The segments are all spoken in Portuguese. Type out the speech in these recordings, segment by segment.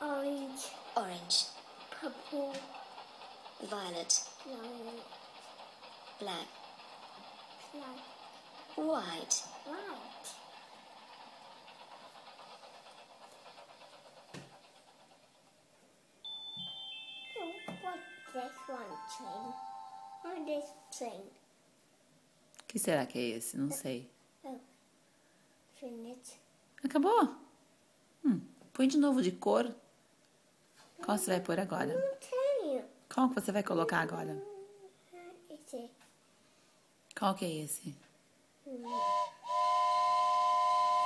Orange. Orange. Purple. Violet. Violet. Black. Black. White. White. What's this one train? What is train? O que será que é esse? Não sei. Oh, finish. Acabou? Põe de novo de cor. Qual você vai pôr agora? I'll tell you. Qual que você vai colocar agora? Esse. Qual que é esse? No.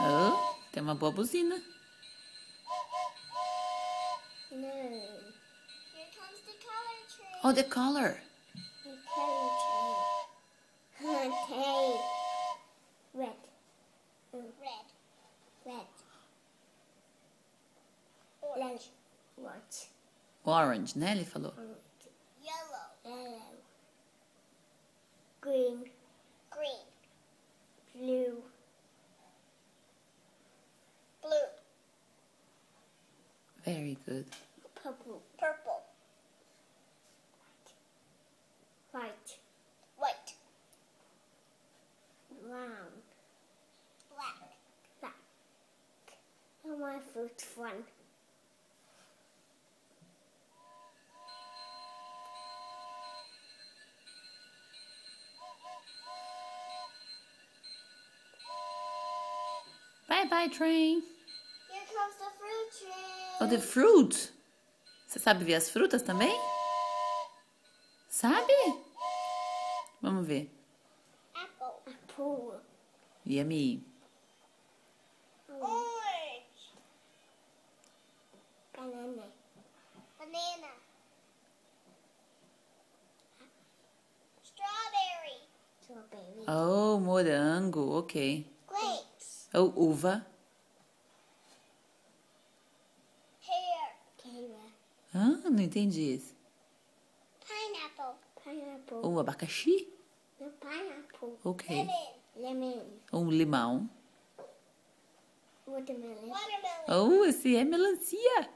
Oh, tem uma boa buzina. Here comes the color train. Oh, the color. The color train. Okay. Red. Red. Red. Orange. What? Orange, né? Ele falou. Yellow. Yellow. Green. Green. Blue. Blue. Very good. Purple. Purple. White. White. Brown. Black. Black. And my fruit one. Bye bye, train. Here comes the fruit train. Oh, the fruit. Você sabe ver as frutas também? Sabe? Vamos ver. Apple. Apple. Yummy. Orange. Banana. Banana. Strawberry. Strawberry. Oh, morango. Ok. Grapes. Oh, uva. Pear. Pear. Ah, não entendi esse. Pineapple. Pineapple. Oh, abacaxi. No pineapple. Ok. Lemon. Lemon. Um limão. Watermelon. Watermelon. Oh, esse é melancia.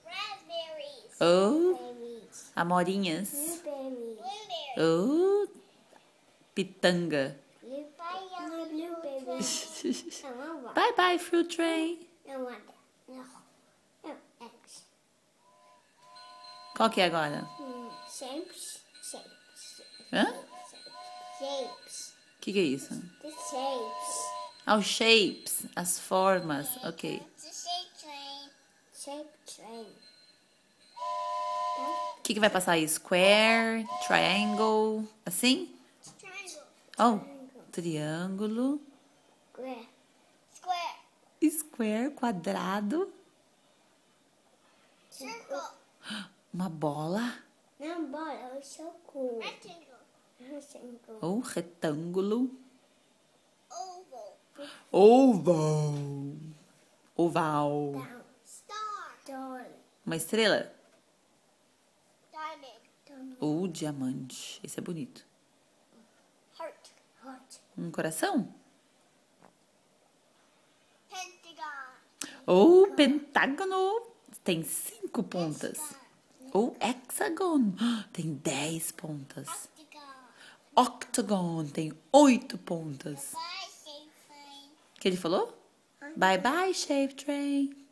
Raspberries. Oh, Berries. amorinhas. Blueberries. Blueberries. Oh, pitanga. Blueberries. Bye bye, fruit train. No wonder. No. No. X. Qual que é agora? Shapes. Shapes. Hã? Shapes. O que é isso? The shapes. Ah, os shapes, as formas. Ok. It's a shape train. Shape train. O que vai passar aí? Square, triangle, assim? Triangle. Oh, triângulo, Square. Square. square, quadrado, Circle. uma bola, No ball. So cool. Rectangle. Rectangle. ou retângulo, Oval. oval, oval, Down. Star. Star. uma estrela Diamond. Diamond. ou diamante. Esse é bonito. Heart. Heart. Um coração Pentagon. ou pentágono. Tem 5 pontas. Ou hexagon. Tem 10 pontas. Octagon. Octagon tem 8 pontas. Bye, shape train. O que ele falou? Bye bye, shape train.